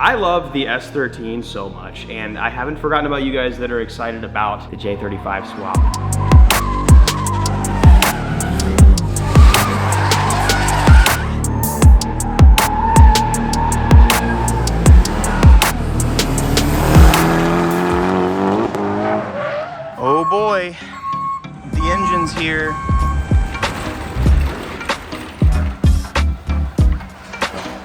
I love the S13 so much, and I haven't forgotten about you guys that are excited about the J35 swap. Oh boy, the engine's here.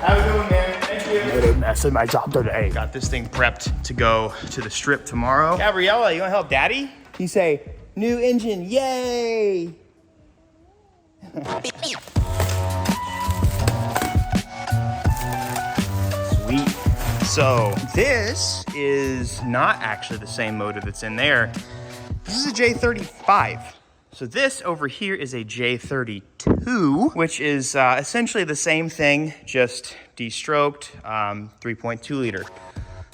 How's it going, man? Thank you. That's my job today. Got this thing prepped to go to the strip tomorrow. Gabriella, you wanna help Daddy? You say, new engine, yay! Sweet. So this is not actually the same motor that's in there. This is a J35. So this over here is a J32, which is essentially the same thing, just de-stroked, 3.2 liter.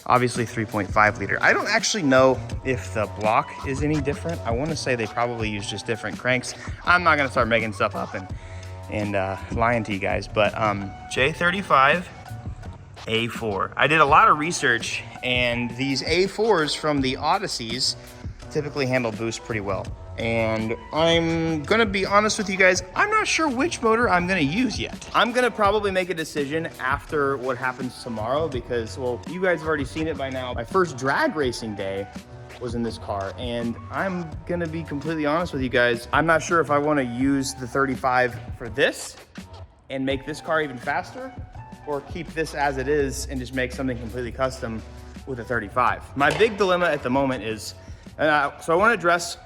Obviously 3.5 liter. I don't actually know if the block is any different. I want to say they probably use just different cranks. I'm not gonna start making stuff up and lying to you guys, but J35 A4. I did a lot of research, and these A4s from the Odysseys typically handle boost pretty well. And I'm gonna be honest with you guys, I'm not sure which motor I'm gonna use yet. I'm gonna probably make a decision after what happens tomorrow because, well, you guys have already seen it by now. My first drag racing day was in this car, and I'm gonna be completely honest with you guys. I'm not sure if I wanna use the 35 for this and make this car even faster, or keep this as it is and just make something completely custom with a 35. My big dilemma at the moment is, so I wanna address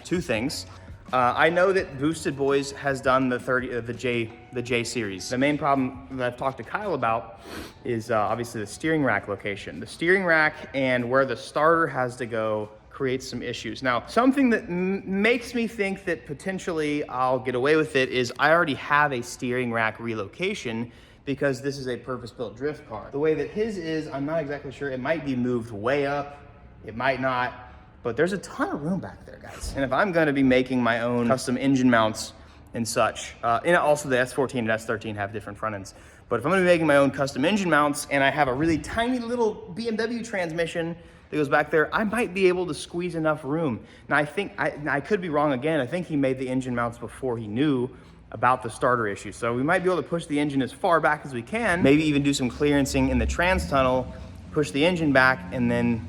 two things. I know that Boosted Boys has done the J series. The main problem that I've talked to Kyle about is obviously the steering rack location. The steering rack and where the starter has to go creates some issues. Now, something that makes me think that potentially I'll get away with it is I already have a steering rack relocation because this is a purpose-built drift car. The way that his is, I'm not exactly sure. It might be moved way up, it might not. But there's a ton of room back there, guys. And if I'm gonna be making my own custom engine mounts and such, and also the S14 and S13 have different front ends. But if I'm gonna be making my own custom engine mounts and I have a really tiny little BMW transmission that goes back there, I might be able to squeeze enough room. Now I think, I could be wrong again, I think he made the engine mounts before he knew about the starter issue. So we might be able to push the engine as far back as we can, maybe even do some clearancing in the trans tunnel, push the engine back, and then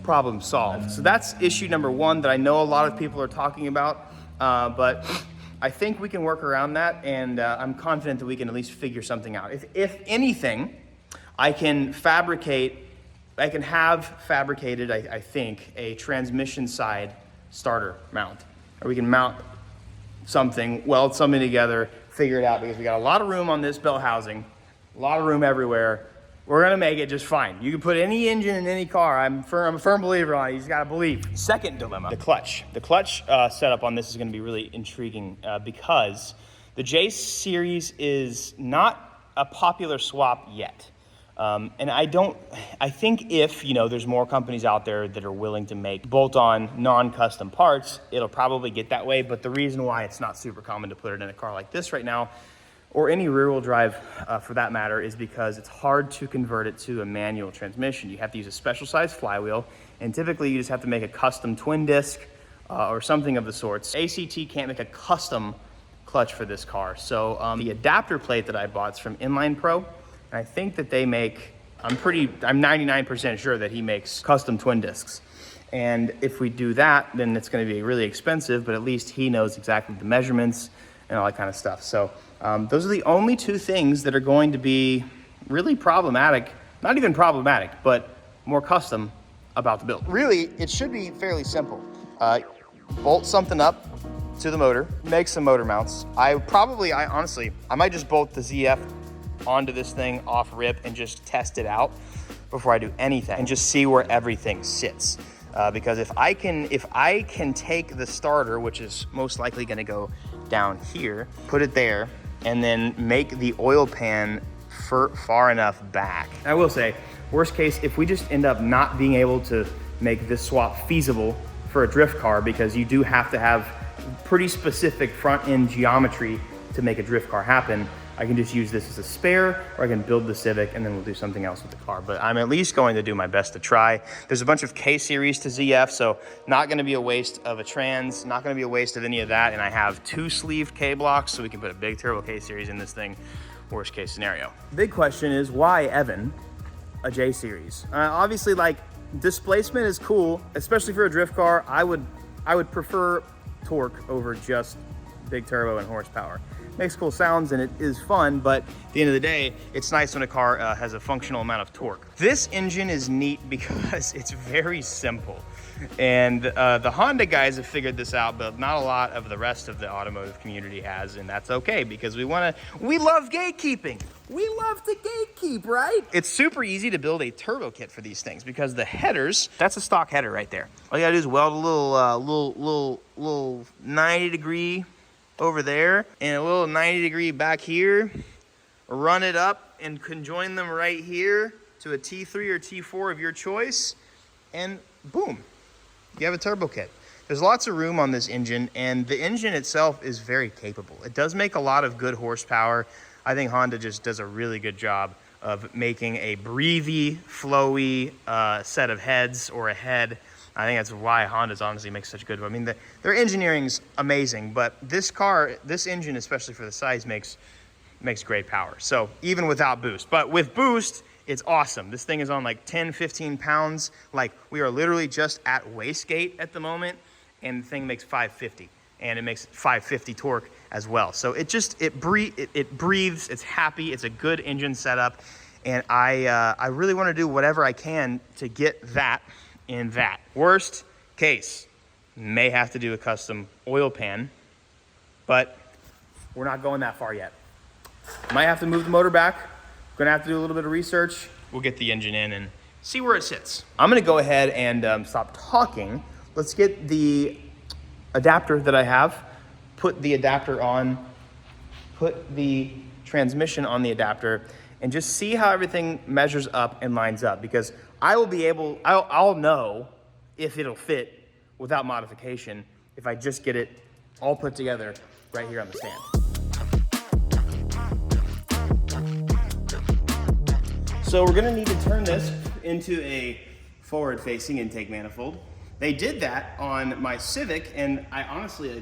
problem solved. So that's issue number one that I know a lot of people are talking about, but I think we can work around that, and I'm confident that we can at least figure something out. If anything, I can have fabricated, I think, a transmission side starter mount, or we can mount something, weld something together, figure it out, because we got a lot of room on this belt housing, a lot of room everywhere. We're gonna make it just fine. You can put any engine in any car. I'm a firm believer on it. You just gotta believe. Second dilemma, the clutch. The clutch setup on this is gonna be really intriguing because the J series is not a popular swap yet. And I think if, there's more companies out there that are willing to make bolt-on non-custom parts, it'll probably get that way. But the reason why it's not super common to put it in a car like this right now, or any rear-wheel drive for that matter, is because it's hard to convert it to a manual transmission. You have to use a special size flywheel, and typically you just have to make a custom twin disc or something of the sorts. ACT can't make a custom clutch for this car. So the adapter plate that I bought is from Inline Pro, and I think that they make, I'm 99% sure that he makes custom twin discs. And if we do that, then it's gonna be really expensive, but at least he knows exactly the measurements and all that kind of stuff. So those are the only two things that are going to be really problematic, not even problematic, but more custom about the build. Really, it should be fairly simple. Bolt something up to the motor, make some motor mounts. I honestly, I might just bolt the ZF onto this thing off rip and just test it out before I do anything and just see where everything sits. Because if I can take the starter, which is most likely gonna go down here, put it there, and then make the oil pan far enough back. I will say, worst case, if we just end up not being able to make this swap feasible for a drift car, because you do have to have pretty specific front end geometry to make a drift car happen, I can just use this as a spare, or I can build the Civic and then we'll do something else with the car. But I'm at least going to do my best to try. There's a bunch of K-series to ZF, so not gonna be a waste of a trans, not gonna be a waste of any of that. And I have 2 sleeved K-blocks, so we can put a big turbo K-series in this thing, worst case scenario. Big question is, why, Evan, a J-series? Obviously, like, displacement is cool, especially for a drift car. I would prefer torque over just big turbo and horsepower. Makes cool sounds and it is fun, but at the end of the day, it's nice when a car has a functional amount of torque. This engine is neat because it's very simple. And the Honda guys have figured this out, but not a lot of the rest of the automotive community has, and that's okay because we love gatekeeping. We love to gatekeep, right? It's super easy to build a turbo kit for these things because the headers, that's a stock header right there. All you gotta do is weld a little 90 degree over there and a little 90 degree back here, run it up and conjoin them right here to a T3 or T4 of your choice, and boom, you have a turbo kit. There's lots of room on this engine, and the engine itself is very capable. It does make a lot of good horsepower. I think Honda just does a really good job of making a breathy, flowy set of heads or a head. I think that's why Honda's honestly makes such good. I mean, their engineering's amazing, but this engine, especially for the size, makes great power. So even without boost, but with boost, it's awesome. This thing is on like 10, 15 pounds. Like, we are literally just at wastegate at the moment, and the thing makes 550, and it makes 550 torque as well. So it breathes, it's happy, it's a good engine setup, and I really want to do whatever I can to get that in that. Worst case, may have to do a custom oil pan, but we're not going that far yet. Might have to move the motor back. Gonna have to do a little bit of research. We'll get the engine in and see where it sits. I'm gonna go ahead and stop talking. Let's get the adapter that I have, put the adapter on, put the transmission on the adapter, and just see how everything measures up and lines up, because I'll know if it'll fit without modification if I just get it all put together right here on the stand. So we're gonna need to turn this into a forward-facing intake manifold. They did that on my Civic, and I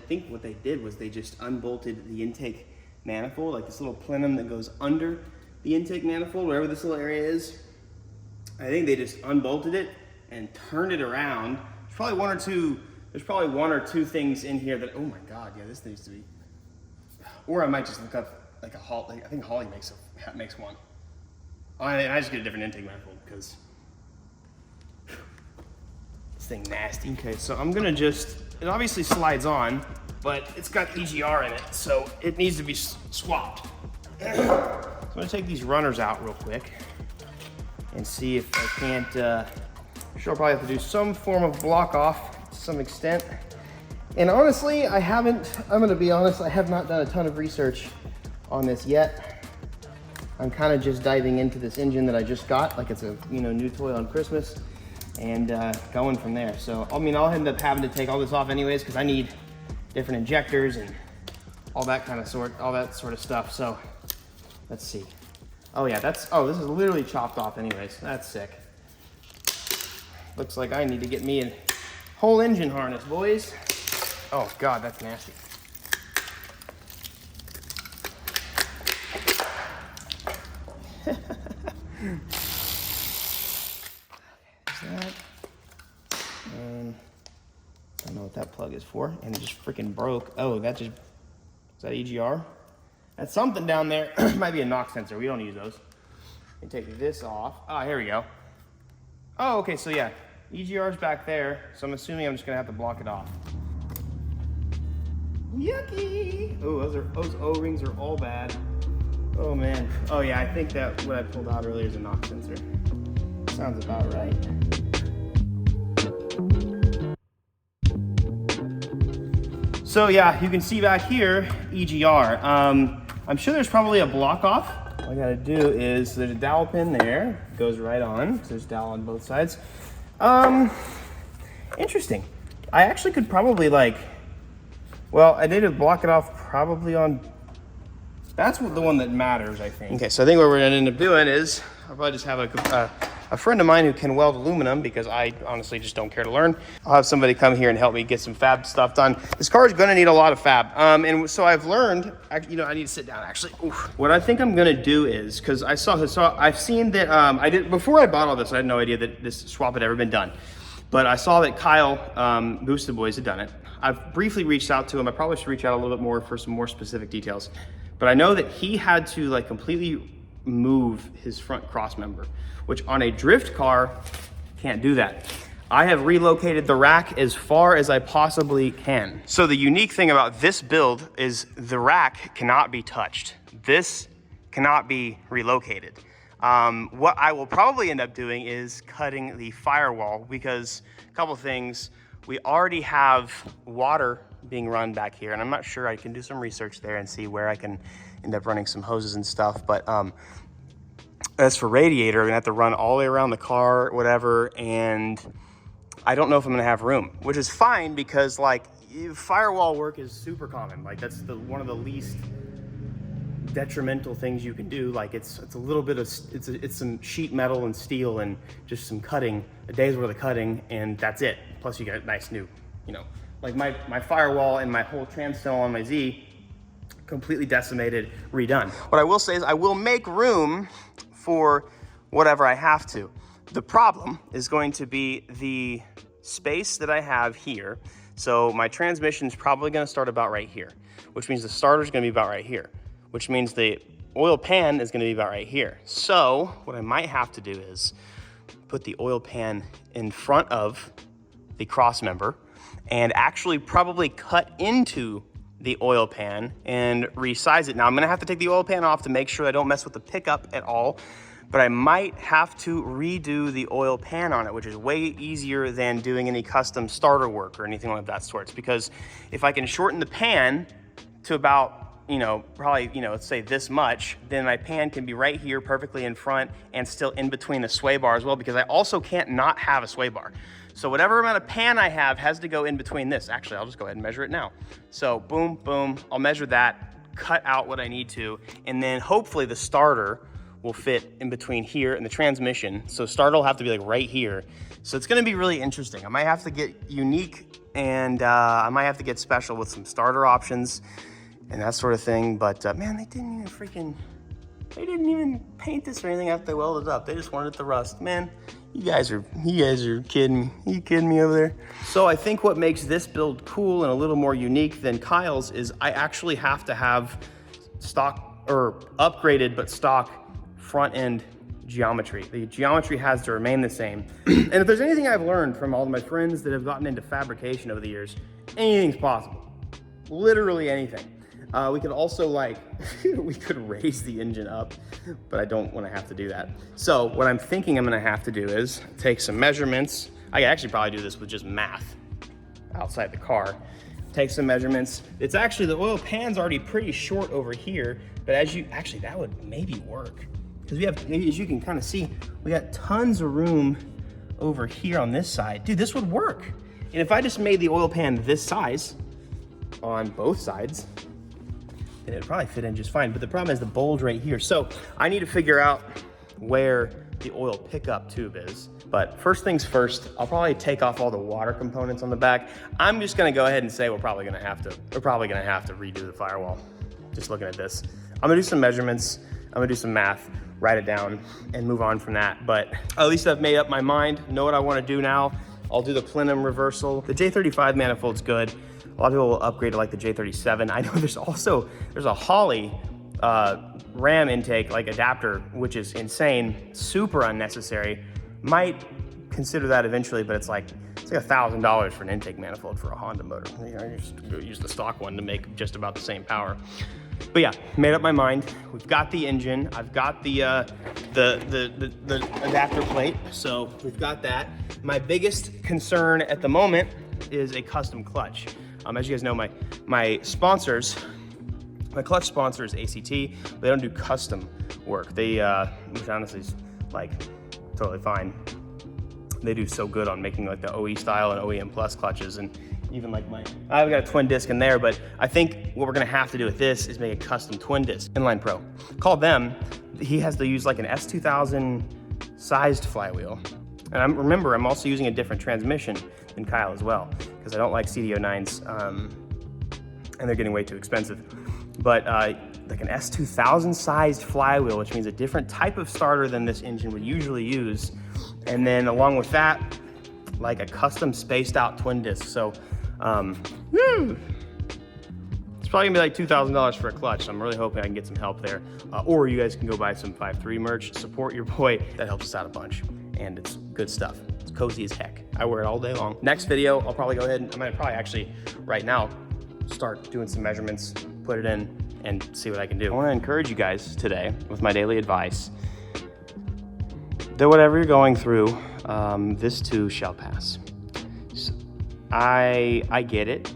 think what they did was they just unbolted the intake manifold, like this little plenum that goes under the intake manifold, wherever this little area is. I think they just unbolted it and turned it around. There's probably one or two things in here that, oh my God, yeah, this needs to be, or I might just look up like a Holly, I think Holly makes one. I just get a different intake manifold because this thing nasty. Okay, so I'm gonna it obviously slides on, but it's got EGR in it, so it needs to be swapped. So I'm gonna take these runners out real quick and see if I can't, sure I'll probably have to do some form of block off to some extent. And honestly, I'm gonna be honest, I have not done a ton of research on this yet. I'm kind of just diving into this engine that I just got, like it's a new toy on Christmas, and going from there. So, I mean, I'll end up having to take all this off anyways, because I need different injectors and all that sort of stuff. So, let's see. Oh yeah, this is literally chopped off anyways. That's sick. Looks like I need to get me a whole engine harness, boys. Oh God, that's nasty. And I don't know what that plug is for, and it just freaking broke. Oh, is that EGR? That's something down there. Might be a knock sensor. We don't use those. And take this off. Oh, here we go. Oh, okay, so yeah, EGR's back there, so I'm assuming I'm just gonna have to block it off. Yucky! Oh, those O-rings are all bad. Oh man. Oh yeah, I think that what I pulled out earlier is a knock sensor. Sounds about right. So yeah, you can see back here, EGR. I'm sure there's probably a block off. All I gotta do is, there's a dowel pin there, goes right on, so there's dowel on both sides. Interesting. I actually could probably I need to block it off probably on That's the one that matters, I think. Okay, so I think what we're gonna end up doing is I'll probably just have a friend of mine who can weld aluminum, because I honestly just don't care to learn. I'll have somebody come here and help me get some fab stuff done. This car is gonna need a lot of fab. And so I've learned, I need to sit down actually. Oof. What I think I'm gonna do is, cause I've seen that, before I bought all this, I had no idea that this swap had ever been done. But I saw that Kyle, Boosted Boys, had done it. I've briefly reached out to him. I probably should reach out a little bit more for some more specific details. But I know that he had to like completely move his front cross member, which on a drift car, can't do that. I have relocated the rack as far as I possibly can. So the unique thing about this build is the rack cannot be touched. This cannot be relocated. What I will probably end up doing is cutting the firewall, because a couple things, we already have water being run back here, and I'm not sure. I can do some research there and see where I can end up running some hoses and stuff. But as for radiator, I'm gonna have to run all the way around the car, whatever, and I don't know if I'm gonna have room, which is fine, because like firewall work is super common. Like that's one of the least detrimental things you can do. Like it's a little bit of, it's some sheet metal and steel and just some cutting, a day's worth of cutting, and that's it. Plus you get nice new, like my firewall and my whole transcell on my Z, completely decimated, redone. What I will say is I will make room for whatever I have to. The problem is going to be the space that I have here. So my transmission is probably gonna start about right here, which means the starter is gonna be about right here, which means the oil pan is gonna be about right here. So what I might have to do is put the oil pan in front of the cross member and actually probably cut into the oil pan and resize it. Now I'm gonna have to take the oil pan off to make sure I don't mess with the pickup at all, but I might have to redo the oil pan on it, which is way easier than doing any custom starter work or anything like that sorts. Because if I can shorten the pan to about, probably, let's say this much, then my pan can be right here perfectly in front and still in between the sway bar as well, because I also can't not have a sway bar. So whatever amount of pan I have has to go in between this. Actually, I'll just go ahead and measure it now. So boom, boom, I'll measure that, cut out what I need to, and then hopefully the starter will fit in between here and the transmission. So starter will have to be like right here. So it's gonna be really interesting. I might have to get unique, and I might have to get special with some starter options and that sort of thing. But man, they didn't even paint this or anything after they welded it up. They just wanted it to rust. Man, you guys are kidding. Are you kidding me over there? So I think what makes this build cool and a little more unique than Kyle's is I actually have to have stock, or upgraded but stock, front end geometry. The geometry has to remain the same. And if there's anything I've learned from all of my friends that have gotten into fabrication over the years, anything's possible. Literally anything. We could also we could raise the engine up, but I don't want to have to do that. So what I'm thinking I'm gonna have to do is take some measurements. I could actually probably do this with just math outside the car. Take some measurements. It's actually, the oil pan's already pretty short over here, but actually that would maybe work. Because we have, as you can kind of see, we got tons of room over here on this side. Dude, this would work. And if I just made the oil pan this size on both sides, then it'd probably fit in just fine. But the problem is the bulge right here. So I need to figure out where the oil pickup tube is. But first things first, I'll probably take off all the water components on the back. I'm just gonna go ahead and say we're probably gonna have to redo the firewall. Just looking at this. I'm gonna do some measurements, I'm gonna do some math, write it down, and move on from that. But at least I've made up my mind, know what I wanna do now. I'll do the plenum reversal. The J35 manifold's good. A lot of people will upgrade to like the J37. I know there's a Holley RAM intake, like adapter, which is insane, super unnecessary. Might consider that eventually, but it's like $1,000 for an intake manifold for a Honda motor. I just use the stock one to make just about the same power. But yeah, made up my mind. We've got the engine. I've got the adapter plate, so we've got that. My biggest concern at the moment is a custom clutch. As you guys know, my sponsors, my clutch sponsor is ACT. They don't do custom work. They, which honestly is like totally fine. They do so good on making like the OE style and OEM plus clutches, and Even like I've got a twin disc in there, but I think what we're gonna have to do with this is make a custom twin disc. Inline Pro. Call them, he has to use like an S2000 sized flywheel. And remember, I'm also using a different transmission than Kyle as well, because I don't like CDO9s, and they're getting way too expensive. But like an S2000 sized flywheel, which means a different type of starter than this engine would usually use. And then along with that, like a custom spaced out twin disc. So, it's probably gonna be like $2,000 for a clutch. So I'm really hoping I can get some help there. Or you guys can go buy some 5.3 merch, support your boy. That helps us out a bunch. And it's good stuff. It's cozy as heck. I wear it all day long. Next video, I'll probably go ahead and I'm gonna probably actually right now start doing some measurements, put it in, and see what I can do. I wanna encourage you guys today with my daily advice that whatever you're going through, this too shall pass. So I get it.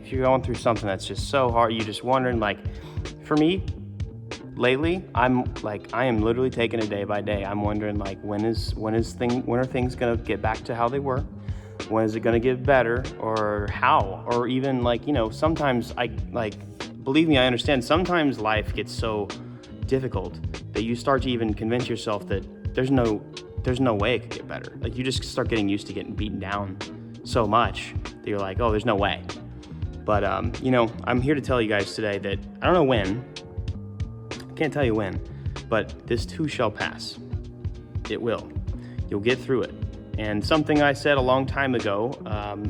If you're going through something that's just so hard, you're just wondering, like, for me, lately, I am literally taking it day by day. I'm wondering, like, when are things gonna get back to how they were? When is it gonna get better, or how? Or even, like, you know, sometimes believe me, I understand, sometimes life gets so difficult that you start to even convince yourself that there's no way it could get better. Like, you just start getting used to getting beaten down so much that you're like, oh, there's no way. But, you know, I'm here to tell you guys today that I don't know when, I can't tell you when, but this too shall pass. It will. You'll get through it. And something I said a long time ago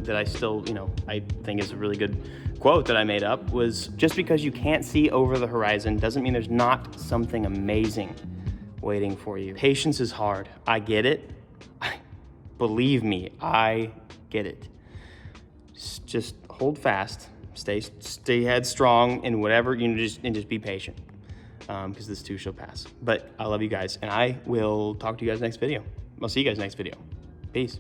that I still, you know, I think is a really good quote that I made up was, just because you can't see over the horizon doesn't mean there's not something amazing waiting for you. Patience is hard. I get it. Believe me, I get it. Just hold fast, stay headstrong, and whatever, you know, just be patient, because this too shall pass. But I love you guys, and I will talk to you guys next video. I'll see you guys next video. Peace.